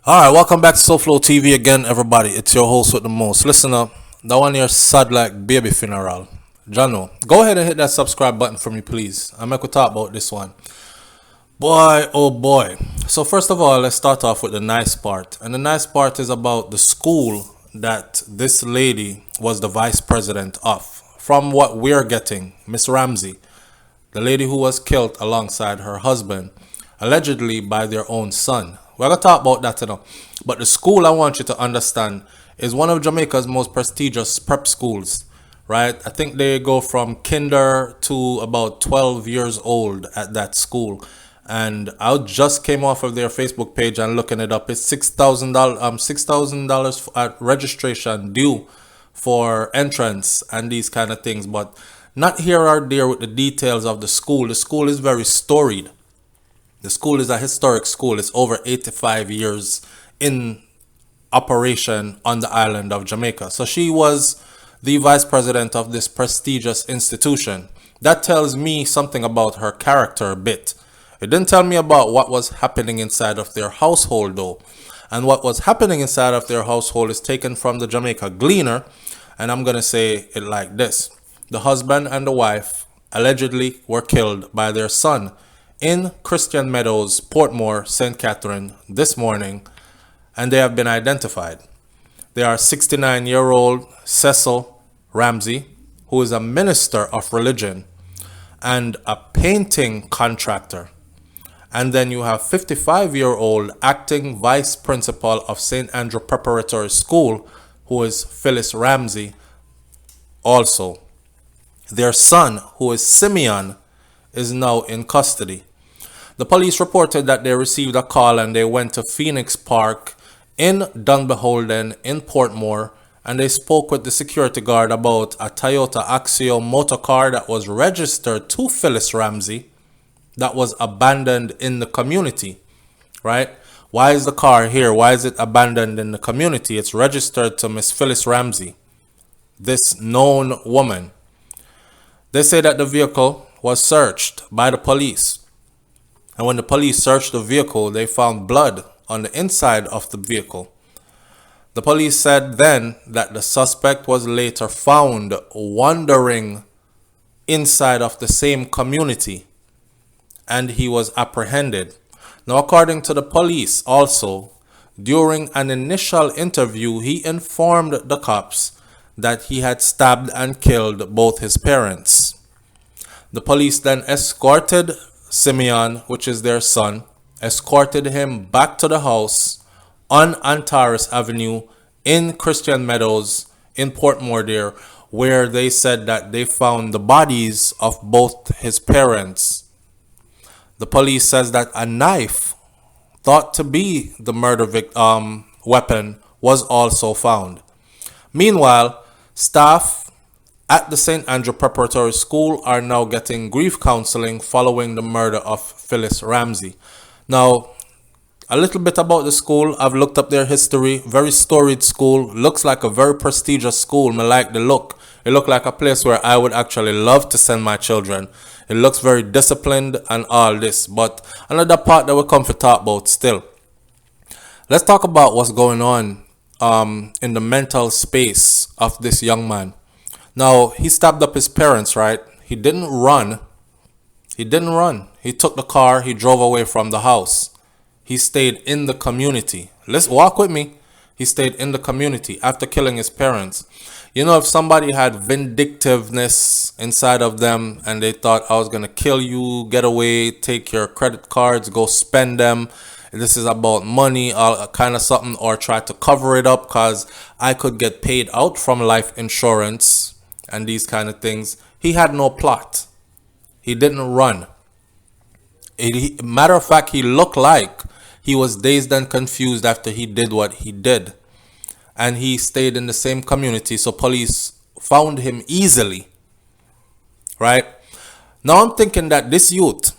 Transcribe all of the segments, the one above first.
All right, welcome back to SouFLoTV again, everybody. It's your host with the most. Listen up, that one here sad like baby funeral. Jano, go ahead and hit that subscribe button for me, please. I'm going to talk about this one. Boy, oh boy. So first of all, let's start off with the nice part. And the nice part is about the school that this lady was the vice president of. From what we're getting, Miss Ramsey, the lady who was killed alongside her husband, allegedly by their own son. We're going to talk about that now. But the school, I want you to understand, is one of Jamaica's most prestigious prep schools, right? I think they go from kinder to about 12 years old at that school. And I just came off of their Facebook page and looking it up. It's $6,000 at registration due for entrance and these kind of things. But not here or there with the details of the school. The school is very storied. The school is a historic school. It's over 85 years in operation on the island of Jamaica. So she was the vice president of this prestigious institution. That tells me something about her character a bit. It didn't tell me about what was happening inside of their household though. And what was happening inside of their household is taken from the Jamaica Gleaner. And I'm going to say it like this. The husband and the wife allegedly were killed by their son in Christian Meadows, Portmore, St. Catherine this morning, and they have been identified. They are 69-year-old Cecil Ramsey, who is a minister of religion and a painting contractor. And then you have 55-year-old acting vice principal of St. Andrew Preparatory School, who is Phyllis Ramsey also. Their son, who is Simeon, is now in custody. The police reported that they received a call and they went to Phoenix Park in Dunbeholden in Portmore, and they spoke with the security guard about a Toyota Axio motor car that was registered to Phyllis Ramsey that was abandoned in the community, right? Why is the car here? Why is it abandoned in the community? It's registered to Miss Phyllis Ramsey, this known woman. They say that the vehicle was searched by the police. And when the police searched the vehicle, they found blood on the inside of the vehicle. The police said then that the suspect was later found wandering inside of the same community, and he was apprehended. Now, according to the police also, during an initial interview, he informed the cops that he had stabbed and killed both his parents. The police then escorted Simeon, which is their son, escorted him back to the house on Antares Avenue in Christian Meadows in Portmore there, where they said that they found the bodies of both his parents. The police says that a knife thought to be the murder weapon was also found. Meanwhile, staff at the St. Andrew Preparatory School are now getting grief counseling following the murder of Phyllis Ramsey. Now, a little bit about the school. I've looked up their history. Very storied school. Looks like a very prestigious school. I like the look. It looked like a place where I would actually love to send my children. It looks very disciplined and all this. But another part that we'll come to talk about still. Let's talk about what's going on in the mental space of this young man. Now, he stabbed up his parents, right? He didn't run. He took the car. He drove away from the house. He stayed in the community. Let's walk with me. He stayed in the community after killing his parents. You know, if somebody had vindictiveness inside of them and they thought, I was going to kill you, get away, take your credit cards, go spend them. This is about money, kind of something, or try to cover it up because I could get paid out from life insurance and these kind of things. He had no plot. He didn't run. Matter of fact, he looked like he was dazed and confused after he did what he did. And he stayed in the same community, so police found him easily. Right? Now I'm thinking that this youth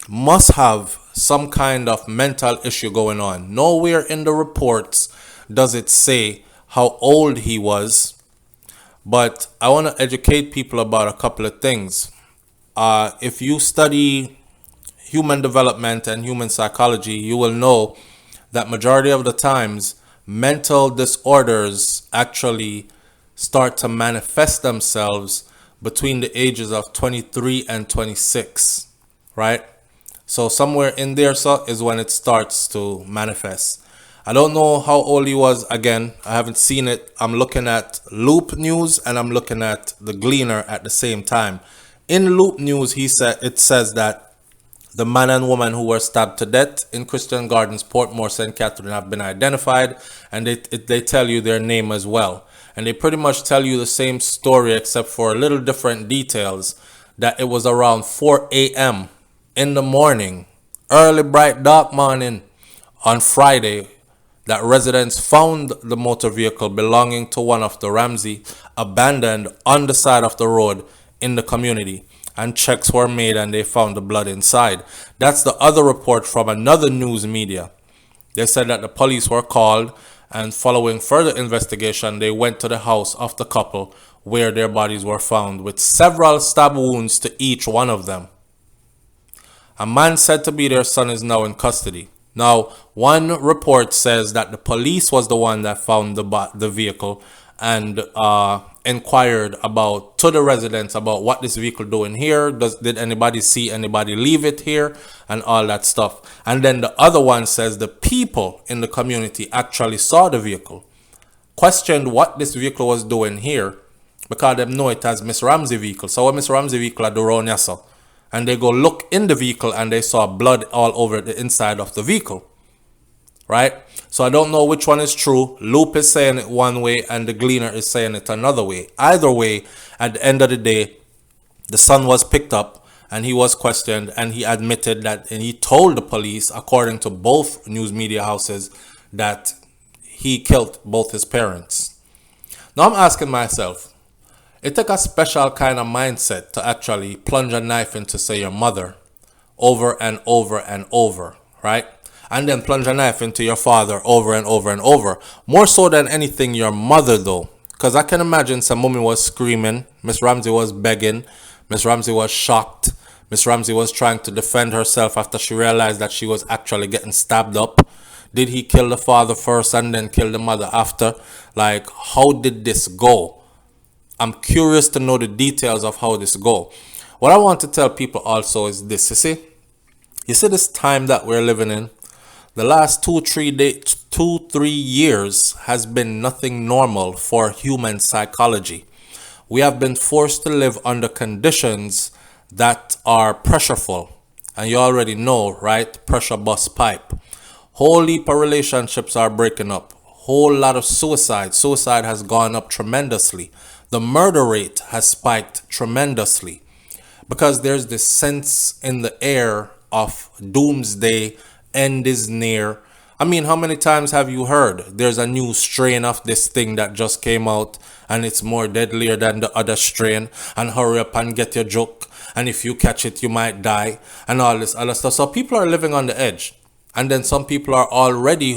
must have some kind of mental issue going on. Nowhere in the reports does it say how old he was. But I want to educate people about a couple of things. If you study human development and human psychology, you will know that majority of the times mental disorders actually start to manifest themselves between the ages of 23 and 26, right? So somewhere in there is when it starts to manifest. I don't know how old he was. Again, I haven't seen it. I'm looking at Loop News and I'm looking at the Gleaner at the same time. In Loop News, it says that the man and woman who were stabbed to death in Christian Gardens, Portmore, St. Catherine have been identified, and they tell you their name as well. And they pretty much tell you the same story except for a little different details, that it was around 4 a.m. in the morning, early bright dark morning on Friday, that residents found the motor vehicle belonging to one of the Ramsey abandoned on the side of the road in the community, and checks were made and they found the blood inside. That's the other report from another news media. They said that the police were called, and following further investigation, they went to the house of the couple where their bodies were found with several stab wounds to each one of them. A man said to be their son is now in custody. Now, one report says that the police was the one that found the vehicle and inquired to the residents about what this vehicle doing here. Did anybody see anybody leave it here and all that stuff. And then the other one says the people in the community actually saw the vehicle, questioned what this vehicle was doing here because they know it as Miss Ramsey vehicle. So what Miss Ramsey vehicle at the road, and they go look in the vehicle and they saw blood all over the inside of the vehicle, right? So I don't know which one is true. Loop is saying it one way and the Gleaner is saying it another way. Either way, at the end of the day, the son was picked up and he was questioned, and he admitted that, and he told the police, according to both news media houses, that he killed both his parents. Now I'm asking myself, it takes a special kind of mindset to actually plunge a knife into, say, your mother over and over and over, right? And then plunge a knife into your father over and over and over. More so than anything, your mother, though. Because I can imagine some woman was screaming. Miss Ramsey was begging. Miss Ramsey was shocked. Miss Ramsey was trying to defend herself after she realized that she was actually getting stabbed up. Did he kill the father first and then kill the mother after? Like, how did this go? I'm curious to know the details of how this go. What I want to tell people also is this. You see this time that we're living in, the last 2-3 years has been nothing normal for human psychology. We have been forced to live under conditions that are pressureful. And you already know, right? Pressure bust pipe. Whole heap of relationships are breaking up. Whole lot of suicide. Suicide has gone up tremendously. The murder rate has spiked tremendously because there's this sense in the air of doomsday, end is near. I mean, how many times have you heard there's a new strain of this thing that just came out and it's more deadlier than the other strain, and hurry up and get your joke, and if you catch it you might die, and all this other stuff. So people are living on the edge, and then some people are already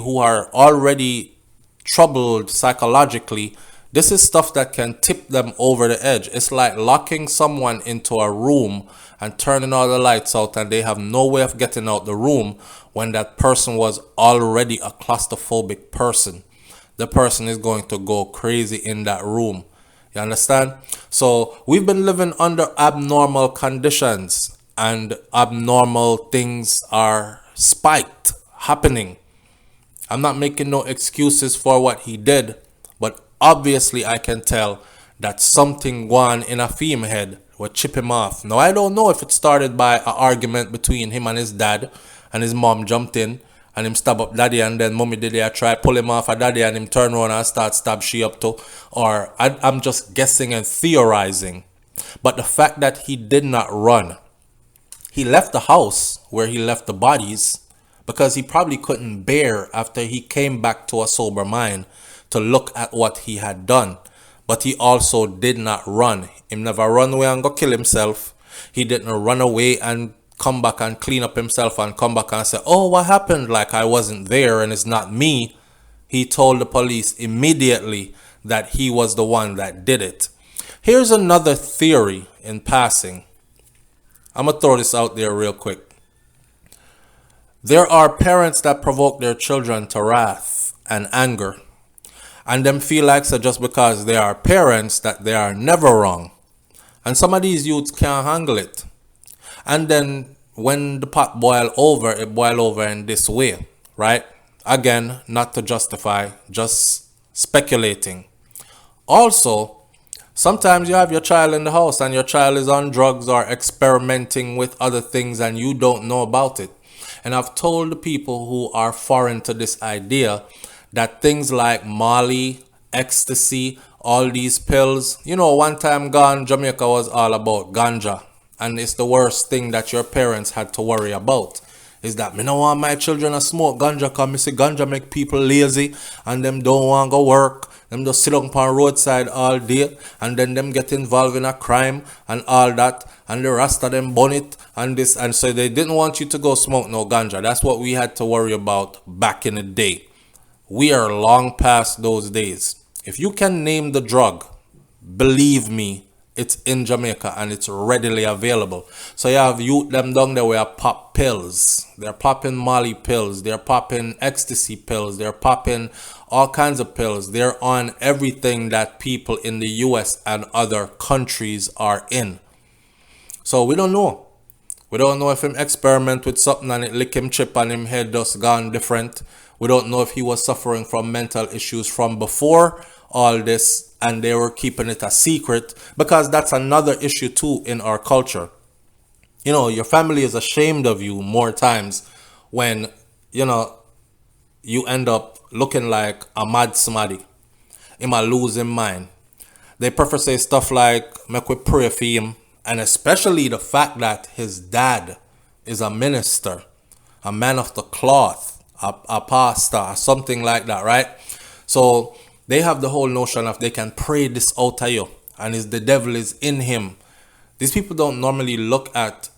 troubled psychologically. This is stuff that can tip them over the edge. It's like locking someone into a room and turning all the lights out, and they have no way of getting out the room when that person was already a claustrophobic person. The person is going to go crazy in that room. You understand? So we've been living under abnormal conditions, and abnormal things are spiked, happening. I'm not making no excuses for what he did, but obviously I can tell that something gone in a theme head will chip him off. Now I don't know if it started by an argument between him and his dad, and his mom jumped in and him stab up daddy, and then mommy did they try pull him off of daddy and him turn around and start stab she up too. Or I'm just guessing and theorizing. But the fact that he did not run, he left the house where he left the bodies because he probably couldn't bear, after he came back to a sober mind, to look at what he had done. But he also did not run. He never run away and go kill himself. He didn't run away and come back and clean up himself and come back and say, oh, what happened? Like I wasn't there and it's not me. He told the police immediately that he was the one that did it. Here's another theory in passing. I'm going to throw this out there real quick. There are parents that provoke their children to wrath and anger, and them feel like so just because they are parents that they are never wrong. And some of these youths can't handle it. And then when the pot boil over, it boil over in this way, right? Again, not to justify, just speculating. Also, sometimes you have your child in the house and your child is on drugs or experimenting with other things and you don't know about it. And I've told the people who are foreign to this idea that things like Molly, ecstasy, all these pills, one time gone, Jamaica was all about ganja. And it's the worst thing that your parents had to worry about. Is that me don't want my children to smoke ganja because me see ganja make people lazy and them don't want to go work. Them just sit on the roadside all day and then them get involved in a crime and all that. And the rest of them burn it and this. And so they didn't want you to go smoke no ganja. That's what we had to worry about back in the day. We are long past those days. If you can name the drug, believe me, it's in Jamaica and it's readily available. So you have youth them down there where pop pills. They're popping Molly pills. They're popping ecstasy pills. They're popping all kinds of pills. They're on everything that people in the US and other countries are in. So we don't know. We don't know if him experiment with something and it lick him chip and him head just gone different. We don't know if he was suffering from mental issues from before all this and they were keeping it a secret, because that's another issue too in our culture. Your family is ashamed of you more times when, you end up looking like a mad somebody. Him a losing mind. They prefer say stuff like, make we pray for him. And especially the fact that his dad is a minister, a man of the cloth, a pastor, or something like that, right? So they have the whole notion of they can pray this out of you and the devil is in him. These people don't normally look at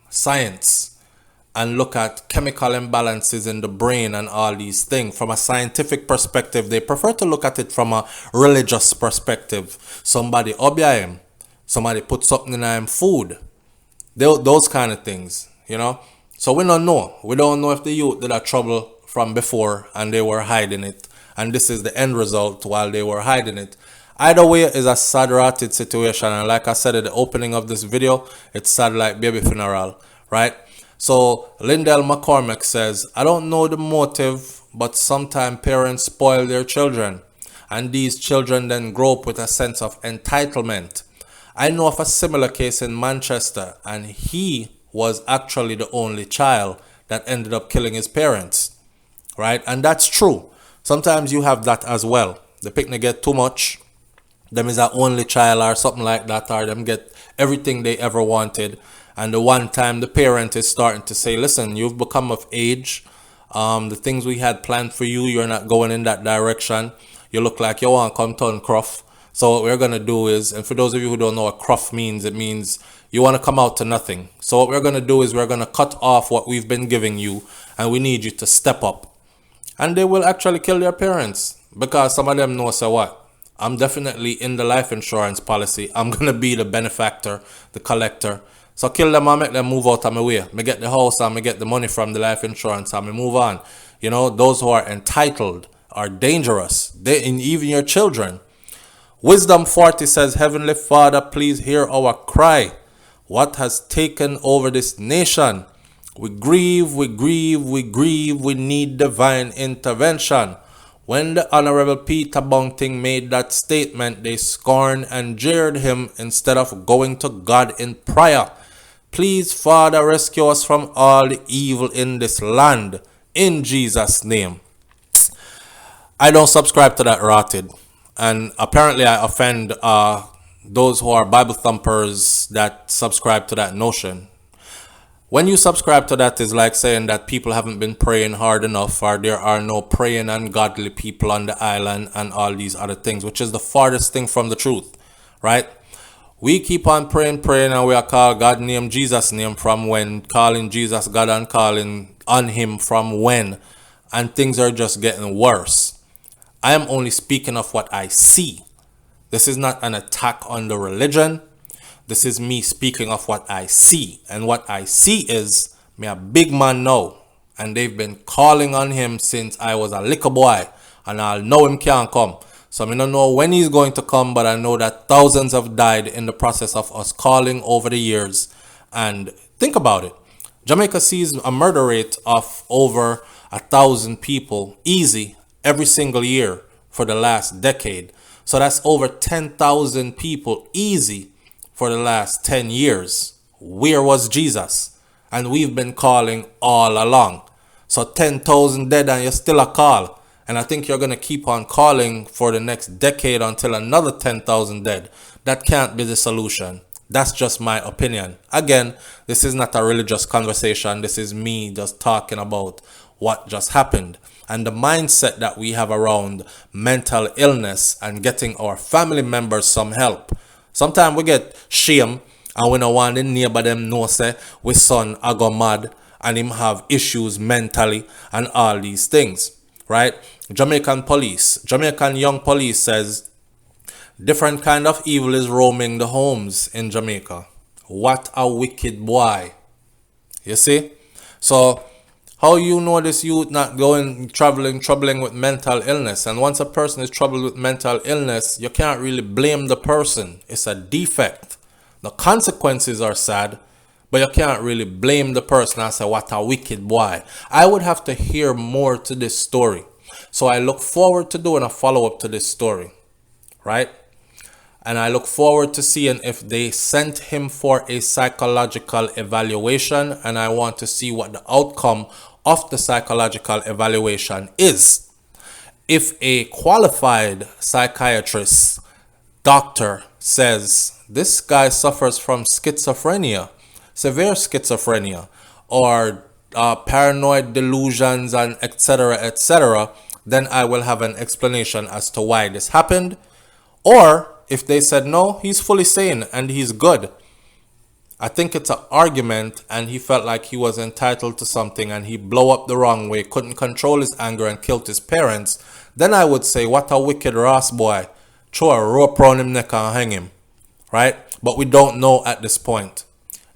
science and look at chemical imbalances in the brain and all these things. From a scientific perspective, they prefer to look at it from a religious perspective. Somebody obey him. Somebody put something in him food. Those kind of things, So we don't know. We don't know if the youth did a trouble from before and they were hiding it. And this is the end result while they were hiding it. Either way, is a sad rotted situation. And like I said at the opening of this video, it's sad like baby funeral, right? So Lindell McCormick says, I don't know the motive, but sometimes parents spoil their children. And these children then grow up with a sense of entitlement. I know of a similar case in Manchester, and he was actually the only child that ended up killing his parents, right? And that's true. Sometimes you have that as well. The picnic get too much. Them is an only child or something like that, or them get everything they ever wanted. And the one time the parent is starting to say, listen, you've become of age. The things we had planned for you, you're not going in that direction. You look like you want to come turn cruff. So what we're going to do is, and for those of you who don't know what cruff means, it means you want to come out to nothing. So what we're going to do is we're going to cut off what we've been giving you, and we need you to step up. And they will actually kill their parents, because some of them know, so what? I'm definitely in the life insurance policy. I'm going to be the benefactor, the collector. So kill them and make them move out of my way. Me get the house and me get the money from the life insurance and me move on. Those who are entitled are dangerous. Even your children. Wisdom 40 says, Heavenly Father, please hear our cry. What has taken over this nation? We grieve, we grieve, we grieve. We need divine intervention. When the Honorable Peter Bunting made that statement, they scorned and jeered him instead of going to God in prayer. Please, Father, rescue us from all the evil in this land. In Jesus' name. I don't subscribe to that rotted. And apparently I offend those who are Bible thumpers that subscribe to that notion. When you subscribe to that, is like saying that people haven't been praying hard enough, or there are no praying and godly people on the island and all these other things, which is the farthest thing from the truth, right? We keep on praying, and we are called God name, Jesus name from when, calling Jesus God and calling on him from when, and things are just getting worse. I am only speaking of what I see. This is not an attack on the religion. This is me speaking of what I see. And what I see is, me a big man now. and they've been calling on him since I was a little boy, and I'll know him can't come. So I don't know when he's going to come, but I know that thousands have died in the process of us calling over the years. And think about it. Jamaica sees a murder rate of over 1,000 people easy every single year for the last decade. So that's over 10,000 people easy for the last 10 years. Where was Jesus? And we've been calling all along. So 10,000 dead and you're still a call. And I think you're going to keep on calling for the next decade until another 10,000 dead. That can't be the solution. That's just my opinion. Again, this is not a religious conversation. This is me just talking about what just happened and the mindset that we have around mental illness and getting our family members some help. Sometimes we get shame and we don't want the neighbor them know say we son I go mad and him have issues mentally and all these things, right? Jamaican young police says different kind of evil is roaming the homes in Jamaica. What a wicked boy. You see? So how you know this youth not troubling with mental illness? And once a person is troubled with mental illness, you can't really blame the person. It's a defect. The consequences are sad, but you can't really blame the person and say, what a wicked boy. I would have to hear more to this story. So I look forward to doing a follow-up to this story, right? And I look forward to seeing if they sent him for a psychological evaluation. And I want to see what the outcome of the psychological evaluation is. If a qualified psychiatrist, doctor says this guy suffers from schizophrenia, severe schizophrenia, or paranoid delusions, and etc., then I will have an explanation as to why this happened. Or if they said, no, he's fully sane and he's good, I think it's an argument and he felt like he was entitled to something and he blew up the wrong way, couldn't control his anger and killed his parents, then I would say, what a wicked Ross boy. Throw a rope around him neck and hang him, right? But we don't know at this point.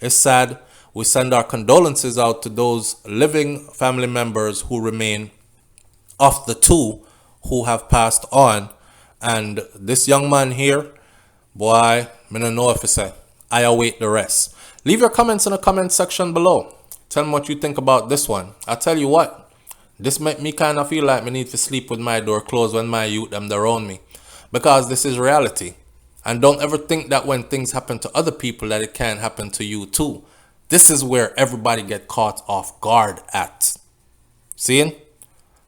It's sad. We send our condolences out to those living family members who remain of the two who have passed on. And this young man here, boy, I don't know if it's I await the rest. Leave your comments in the comment section below. Tell me what you think about this one. I'll tell you what, this make me kind of feel like I need to sleep with my door closed when my youth them around me. Because this is reality. And don't ever think that when things happen to other people that it can't happen to you too. This is where everybody get caught off guard at. Seeing?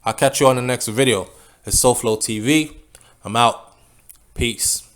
I'll catch you on the next video. It's SouFLoTV. I'm out. Peace.